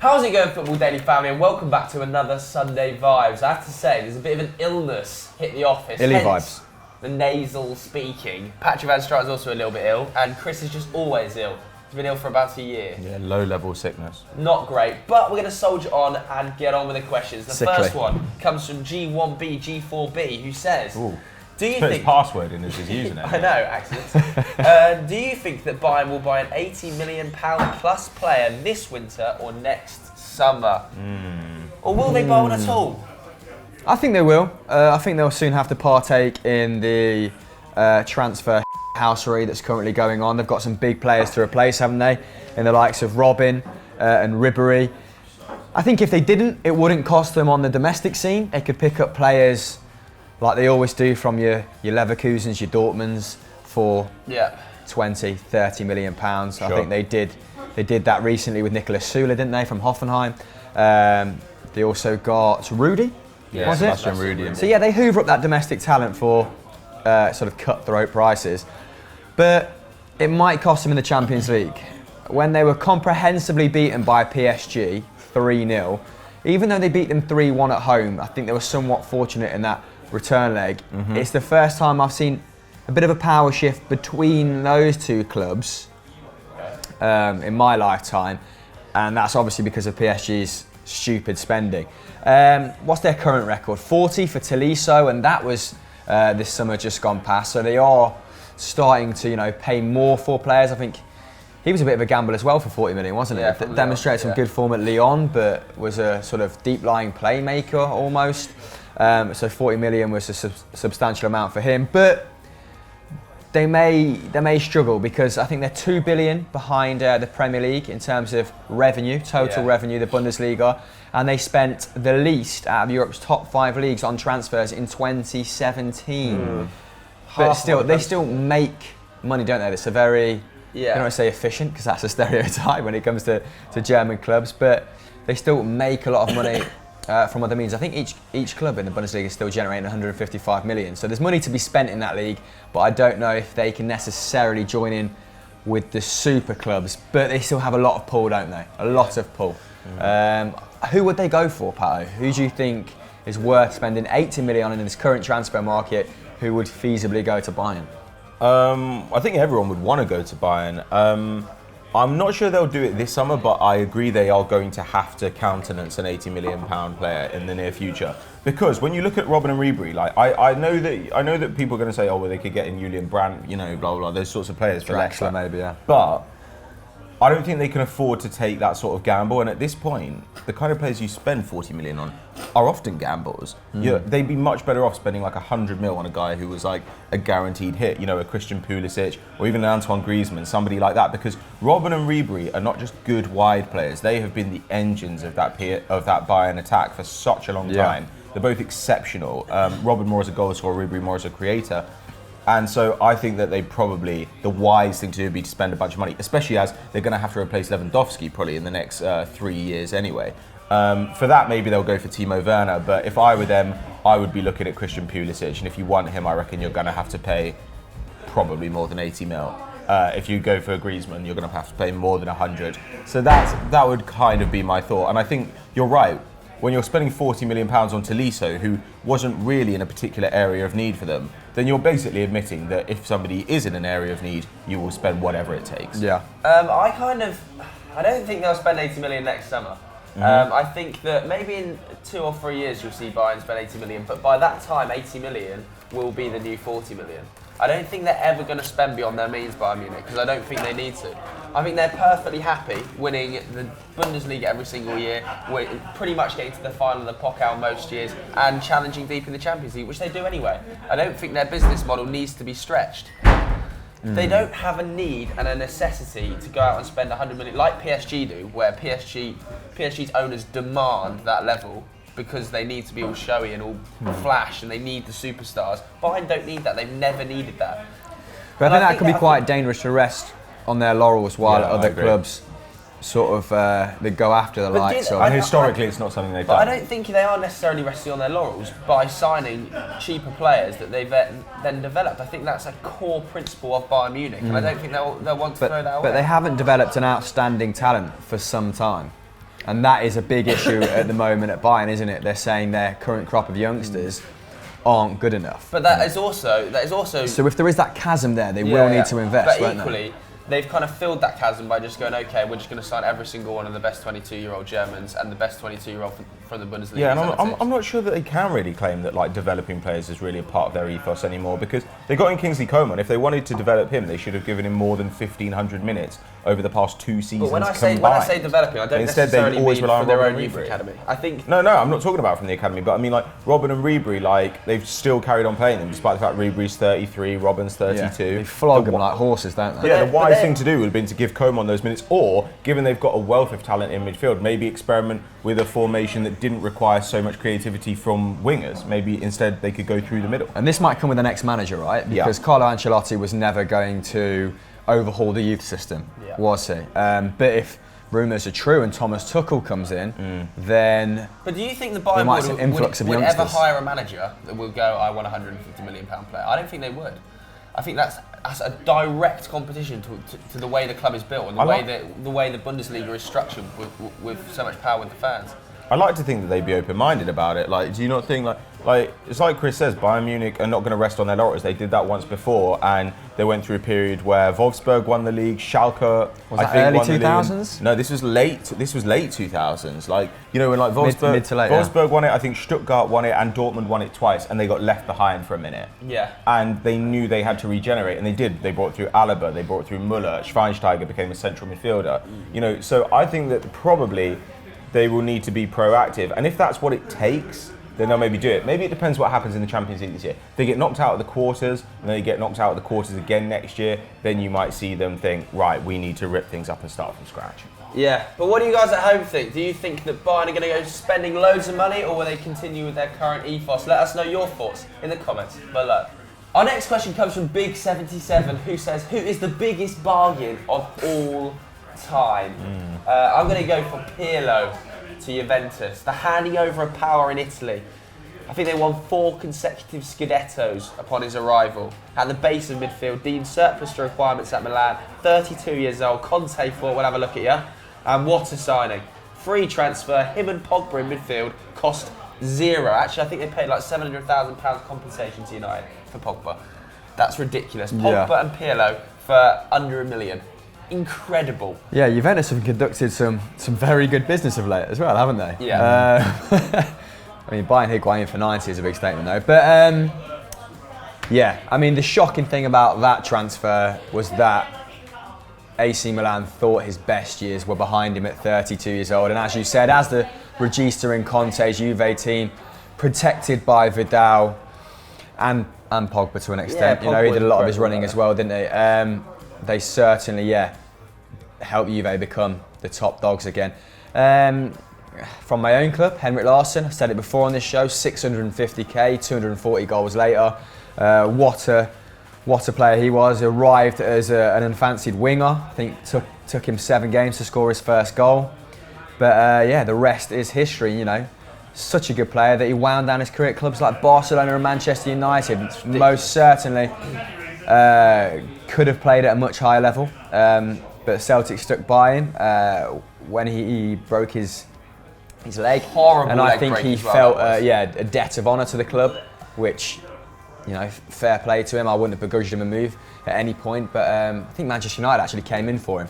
How's it going, Football Daily family, and welcome back to another Sunday Vibes. I have to say, there's a bit of an illness hit the office. Illy vibes. The nasal speaking. Patrick Van Straat is also a little bit ill, and Chris is just always ill. He's been ill for about a year. Yeah, low-level sickness. Not great, but we're going to soldier on and get on with the questions. The Sickly. first one comes from G1B, G4B, who says... Ooh. Do you Put think... his password in as his username. I know, accidents. Do you think that Bayern will buy an £80 million plus player this winter or next summer? Or will they buy one at all? I think they will. I think they'll soon have to partake in the transfer housery that's currently going on. They've got some big players to replace, haven't they? In the likes of Robin and Ribéry. I think if they didn't, it wouldn't cost them on the domestic scene. They could pick up players like they always do from your Leverkusens, your Dortmunds for 20, 30 million pounds. Sure. I think they did that recently with Nicolas Sula, didn't they, from Hoffenheim? They also got Rudy, was it? Sebastian Rudy. So yeah, they hoover up that domestic talent for sort of cutthroat prices. But it might cost them in the Champions League. When they were comprehensively beaten by PSG 3-0, even though they beat them 3-1 at home, I think they were somewhat fortunate in that return leg. It's the first time I've seen a bit of a power shift between those two clubs in my lifetime, and that's obviously because of PSG's stupid spending. What's their current record? 40 for Tolisso, and that was this summer just gone past. So they are starting to, pay more for players. I think he was a bit of a gamble as well for 40 million, wasn't he? Demonstrated some good form at Lyon, but was a sort of deep-lying playmaker almost. So 40 million was a substantial amount for him, but they may struggle because I think they're 2 billion behind the Premier League in terms of revenue, total revenue, the Bundesliga, and they spent the least out of Europe's top 5 leagues on transfers in 2017. But still, they still make money, don't they? It's a very, I don't want to say efficient because that's a stereotype when it comes to German clubs, but they still make a lot of money from other means. I think each club in the Bundesliga is still generating 155 million. So there's money to be spent in that league, but I don't know if they can necessarily join in with the super clubs. But they still have a lot of pull, don't they? A lot of pull. Who would they go for, Pato? Who do you think is worth spending 80 million on in this current transfer market who would feasibly go to Bayern? I think everyone would want to go to Bayern. I'm not sure they'll do it this summer, but I agree they are going to have to countenance an £80 million player in the near future. Because when you look at Robin and Ribéry, like I know that people are going to say, oh well, they could get in Julian Brandt, blah blah, those sorts of players for Leicester, maybe, yeah. But I don't think they can afford to take that sort of gamble. And at this point, the kind of players you spend 40 million on are often gambles. They'd be much better off spending like 100 mil on a guy who was like a guaranteed hit, a Christian Pulisic or even an Antoine Griezmann, somebody like that. Because Robin and Ribéry are not just good wide players; they have been the engines of that Bayern attack for such a long time. They're both exceptional. Robin more as a goal scorer, Ribéry more as a creator. And so I think that the wise thing to do would be to spend a bunch of money, especially as they're going to have to replace Lewandowski probably in the next 3 years anyway. For that, maybe they'll go for Timo Werner, but if I were them, I would be looking at Christian Pulisic, and if you want him, I reckon you're going to have to pay probably more than 80 mil. If you go for Griezmann, you're going to have to pay more than 100. So that would kind of be my thought, and I think you're right. When you're spending £40 million on Tolisso, who wasn't really in a particular area of need for them, then you're basically admitting that if somebody is in an area of need, you will spend whatever it takes. Yeah. I don't think they'll spend 80 million next summer. I think that maybe in 2 or 3 years you'll see Bayern spend 80 million, but by that time 80 million will be the new 40 million. I don't think they're ever going to spend beyond their means, Bayern Munich, because I don't think they need to. I think they're perfectly happy winning the Bundesliga every single year, pretty much getting to the final of the Pokal most years, and challenging deep in the Champions League, which they do anyway. I don't think their business model needs to be stretched. They don't have a need and a necessity to go out and spend 100 million like PSG do, where PSG's owners demand that level because they need to be all showy and all flash, and they need the superstars. Bayern don't need that. They've never needed that. But I think that could be quite dangerous to rest on their laurels while other clubs sort of they go after the likes of. And historically, it's not something they've done. But I don't think they are necessarily resting on their laurels by signing cheaper players that they've then developed. I think that's a core principle of Bayern Munich, and I don't think they'll want to throw that away. But they haven't developed an outstanding talent for some time. And that is a big issue at the moment at Bayern, isn't it? They're saying their current crop of youngsters aren't good enough. But that is also. So if there is that chasm there, they will need to invest, but won't equally, they've kind of filled that chasm by just going, okay, we're just going to sign every single one of the best 22-year-old Germans and the best 22-year-old from the Bundesliga. Yeah, and I'm not sure that they can really claim that like developing players is really a part of their ethos anymore, because they got in Kingsley Coman. If they wanted to develop him, they should have given him more than 1,500 minutes over the past 2 seasons. But when I combined. say developing, I don't Instead, necessarily they always mean rely for on their Robin own and youth Ribery. academy. I think. No, I'm not talking about from the academy, but I mean like Robin and Ribery, like they've still carried on playing them despite the fact Ribery's 33, Robin's 32. Yeah, they flog them like horses, don't they? Yeah, the wise thing to do would have been to give Coman those minutes, or given they've got a wealth of talent in midfield, maybe experiment with a formation that didn't require so much creativity from wingers. Maybe instead they could go through the middle. And this might come with the next manager, right? Because Carlo Ancelotti was never going to overhaul the youth system, was he? But if rumours are true and Thomas Tuchel comes in, then. But do you think the Bayern would ever hire a manager that will go, I want a £150 million player? I don't think they would. I think that's a direct competition to the way the club is built and the way the Bundesliga is structured with so much power with the fans. I like to think that they'd be open-minded about it. Like, do you not think like it's like Chris says, Bayern Munich are not going to rest on their laurels. They did that once before, and they went through a period where Wolfsburg won the league, Schalke, was that early 2000s? No, this was late 2000s. Like, you know, when like Wolfsburg, mid to late, Wolfsburg won it, I think Stuttgart won it, and Dortmund won it twice, and they got left behind for a minute. Yeah. And they knew they had to regenerate, and they did. They brought through Alaba, they brought through Müller, Schweinsteiger became a central midfielder. You know, so I think that probably they will need to be proactive, and if that's what it takes, then they'll maybe do it. Maybe it depends what happens in the Champions League this year. If they get knocked out of the quarters, and they get knocked out of the quarters again next year, then you might see them think, right, we need to rip things up and start from scratch. Yeah, but what do you guys at home think? Do you think that Bayern are going to go spending loads of money, or will they continue with their current ethos? Let us know your thoughts in the comments below. Our next question comes from Big77, who says, who is the biggest bargain of all time? I'm going to go for Pirlo to Juventus. The handing over of power in Italy. I think they won 4 consecutive Scudettos upon his arrival. At the base of midfield, deemed surplus to requirements at Milan. 32 years old, Conte thought, we'll have a look at you. And what a signing. Free transfer, him and Pogba in midfield, cost 0. Actually, I think they paid like £700,000 compensation to United for Pogba. That's ridiculous. Pogba and Pirlo for under £1 million. Incredible. Yeah, Juventus have conducted some very good business of late as well, haven't they? Yeah. I mean, buying Higuain for 90 is a big statement though. But yeah, I mean, the shocking thing about that transfer was that AC Milan thought his best years were behind him at 32 years old. And as you said, as the regista in Conte's Juve team, protected by Vidal and Pogba to an extent. You know, he did a lot of his running as well, didn't he? They certainly, helped Juve become the top dogs again. From my own club, Henrik Larsson, I've said it before on this show, 650k, 240 goals later. What a player he was. Arrived as an unfancied winger. I think took him 7 games to score his first goal. But the rest is history, you know. Such a good player that he wound down his career at clubs like Barcelona and Manchester United. Most certainly could have played at a much higher level, but Celtic stuck by him when he broke his leg. Horrible. And I think he felt a debt of honour to the club, which, you know, fair play to him. I wouldn't have begrudged him a move at any point, but I think Manchester United actually came in for him.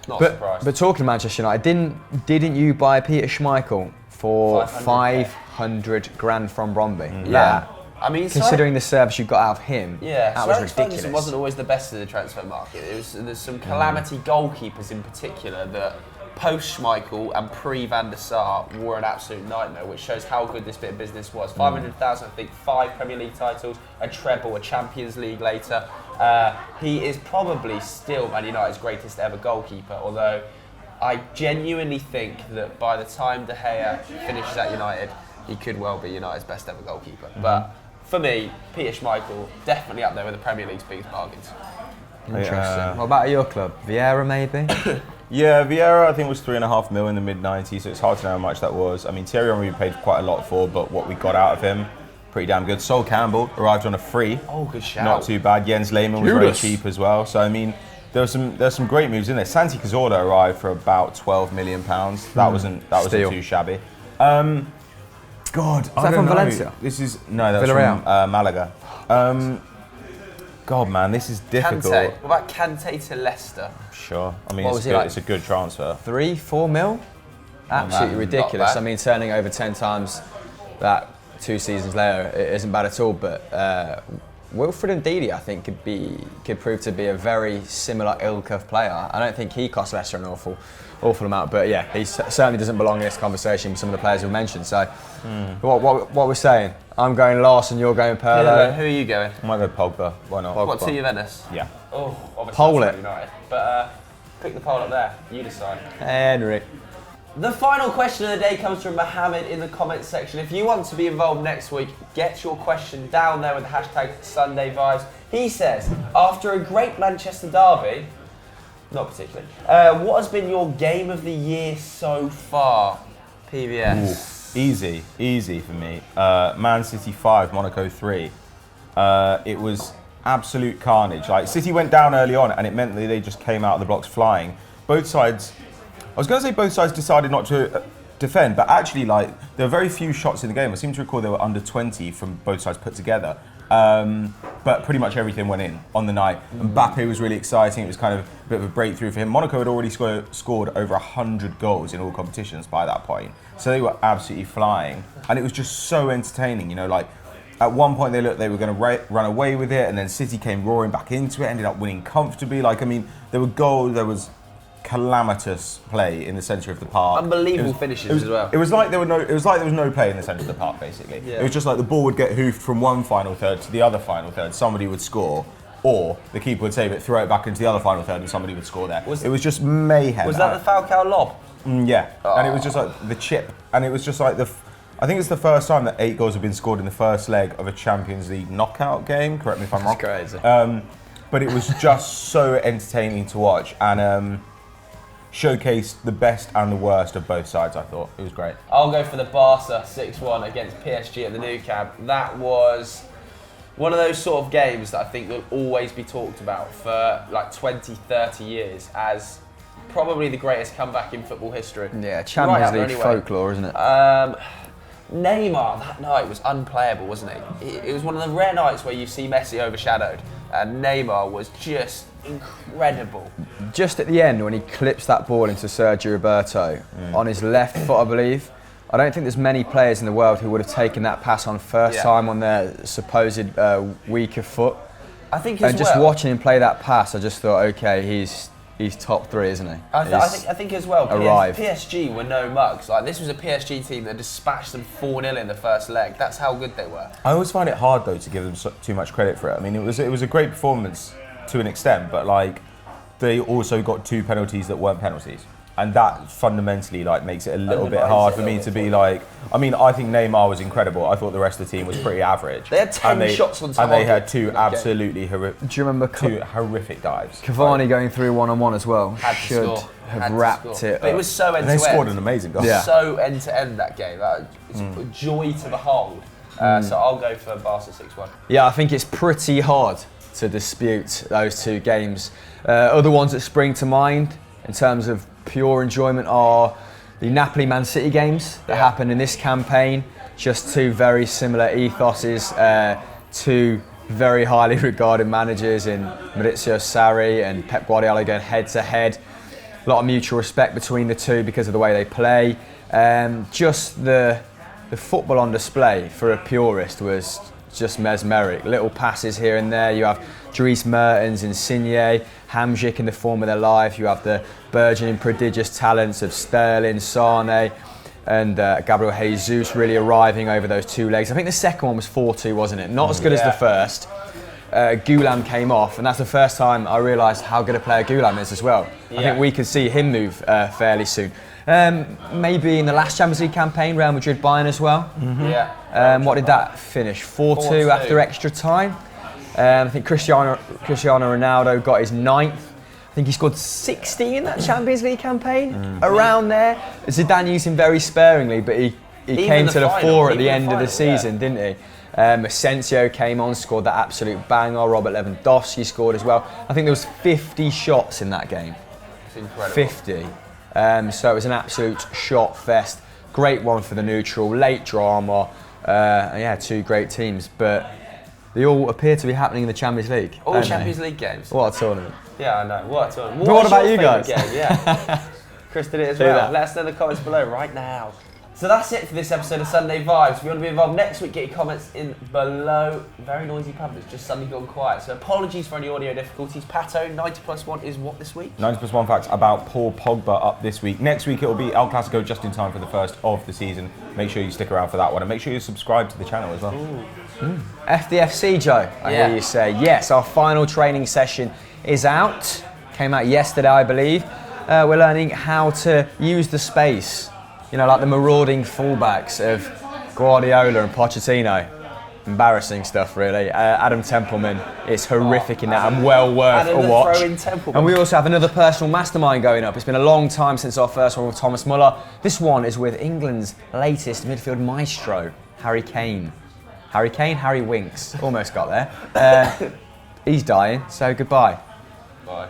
Not surprised. But talking to Manchester United, didn't you buy Peter Schmeichel for 500 grand from Bromby? Yeah. I mean, considering the service you got out of him, that was ridiculous. Ferguson wasn't always the best of the transfer market. There's some calamity goalkeepers in particular that post Schmeichel and pre Van der Sar were an absolute nightmare, which shows how good this bit of business was. 500,000, I think, 5 Premier League titles, a treble, a Champions League later. He is probably still Man United's greatest ever goalkeeper, although I genuinely think that by the time De Gea finishes at United, he could well be United's best ever goalkeeper. But for me, Peter Schmeichel, definitely up there with the Premier League's biggest bargains. Interesting. What about your club? Vieira, maybe? Yeah, Vieira I think was 3.5 mil in the mid-90s, so it's hard to know how much that was. I mean, Thierry Henry paid quite a lot for, but what we got out of him, pretty damn good. Sol Campbell arrived on a free. Oh, good shout. Not too bad. Jens Lehmann was very cheap as well. So, I mean, there's some great moves in there. Santi Cazorla arrived for about £12 million. That wasn't too shabby. God, Is that from Valencia? This is that's Villarreal? from Malaga. God, man, this is difficult. Kante. What about Kante to Leicester? Sure. I mean, What was he like? it's a good transfer. 3-4 mil? Absolutely Not ridiculous. bad. I mean, turning over 10 times that 2 seasons later, it isn't bad at all. But Wilfred Ndidi, I think, could prove to be a very similar ilk of player. I don't think he cost Leicester an awful amount, but yeah, he certainly doesn't belong in this conversation with some of the players we've mentioned. So, what we're saying? I'm going Lars and you're going Perlo. Who are you going? I might go Pogba. Why not? What, to Juventus? Yeah. Oh, obviously Poll that's it. United. But pick the poll up there. You decide. Henry. The final question of the day comes from Mohammed in the comments section. If you want to be involved next week, get your question down there with the hashtag Sunday Vibes. He says, after a great Manchester derby, not particularly, what has been your game of the year so far? PBS. Easy for me. Man City 5, Monaco 3. It was absolute carnage. Like, City went down early on, and it meant that they just came out of the blocks flying. Both sides, I was going to say both sides decided not to defend, but actually, like, there were very few shots in the game. I seem to recall there were under 20 from both sides put together. But pretty much everything went in on the night. Mbappe was really exciting. It was kind of a bit of a breakthrough for him. Monaco had already scored over 100 goals in all competitions by that point. So they were absolutely flying. And it was just so entertaining. You know, like, at one point they looked they were going to run away with it, and then City came roaring back into it, ended up winning comfortably. Like, I mean, there were goals, there was calamitous play in the centre of the park. Unbelievable finishes as well. It was like there was no play in the centre of the park, basically. Yeah. It was just like the ball would get hoofed from one final third to the other final third. Somebody would score, or the keeper would save it, throw it back into the other final third, and somebody would score there. It was just mayhem. Was that the Falcao lob? Yeah, and it was just like the chip, and it was just like I think it's the first time that 8 goals have been scored in the first leg of a Champions League knockout game. Correct me if I'm wrong. That's crazy. But it was just so entertaining to watch, and showcased the best and the worst of both sides. I thought it was great. I'll go for the Barca 6-1 against PSG at the Nou Camp. That was one of those sort of games that I think will always be talked about for like 20, 30 years as probably the greatest comeback in football history. Yeah, Champions Right League anyway. folklore, isn't it? Neymar that night was unplayable, wasn't he? It was one of the rare nights where you see Messi overshadowed, and Neymar was just incredible. Just at the end, when he clips that ball into Sergio Roberto on his left foot, I believe, I don't think there's many players in the world who would have taken that pass on first time on their supposed weaker foot. I think And just watching him play that pass, I just thought, okay, he's top 3, isn't he? I think as well, arrived. PSG were no mugs. Like, this was a PSG team that dispatched them 4-0 in the first leg. That's how good they were. I always find it hard though to give them too much credit for it. I mean, it was a great performance to an extent, but like they also got 2 penalties that weren't penalties, and that fundamentally like makes it a little bit hard for me to be like. I mean, I think Neymar was incredible. I thought the rest of the team was pretty average. They had 10 shots on target. and they had 2 absolutely horrific. Do you remember 2 horrific dives? Cavani going through one-on-one as well? Had to Should score. have Had to wrapped score. it But it up. was so And they end-to-end. scored an amazing goal. Yeah. So end-to-end that game. It's a joy to behold. So I'll go for Barca 6-1. Yeah, I think it's pretty hard to dispute those 2 games. Other ones that spring to mind in terms of pure enjoyment are the Napoli-Man City games that happened in this campaign. Just 2 very similar ethoses, 2 very highly regarded managers in Maurizio Sarri and Pep Guardiola going head-to-head. A lot of mutual respect between the 2 because of the way they play. Just the football on display for a purist was just mesmeric. Little passes here and there. You have Dries Mertens, Insigne, Hamsik in the form of their life. You have the burgeoning prodigious talents of Sterling, Sane, and Gabriel Jesus really arriving over those 2 legs. I think the second one was 4-2, wasn't it? Not as good as the first. Goulam came off, and that's the first time I realised how good a player Goulam is as well. I think we could see him move fairly soon. Maybe in the last Champions League campaign, Real Madrid Bayern as well. Yeah. What did that finish? 4-2 after extra time. I think Cristiano Ronaldo got his 9th. I think he scored 60 in that Champions League campaign, around there. Zidane used him very sparingly, but he came to the fore at the end of the season, didn't he? Asensio came on, scored that absolute banger. Robert Lewandowski scored as well. I think there was 50 shots in that game. It's incredible. 50. So it was an absolute shot fest. Great one for the neutral. Late drama. Yeah, two great teams, but they all appear to be happening in the Champions League. All Champions League games. What a tournament. Yeah, I know. What a tournament. But what about you guys? Game? Yeah. Chris did it as Do well. that. Let us know in the comments below right now. So that's it for this episode of Sunday Vibes. If you want to be involved next week, get your comments in below. Very noisy pub, it's just suddenly gone quiet. So apologies for any audio difficulties. Pato, 90+1 is what this week? 90+1 facts about Paul Pogba up this week. Next week it will be El Clasico just in time for the first of the season. Make sure you stick around for that one and make sure you subscribe to the channel as well. FDFC, Joe, I hear you say. Yes, our final training session is out. Came out yesterday, I believe. We're learning how to use the space. You know, like the marauding fullbacks of Guardiola and Pochettino. Embarrassing stuff, really. Adam Templeman is horrific in that and well worth Adam a the watch. throw-in Templeman. And we also have another personal mastermind going up. It's been a long time since our first one with Thomas Muller. This one is with England's latest midfield maestro, Harry Kane. Harry Kane, Harry Winks. Almost got there. He's dying, so goodbye. Bye.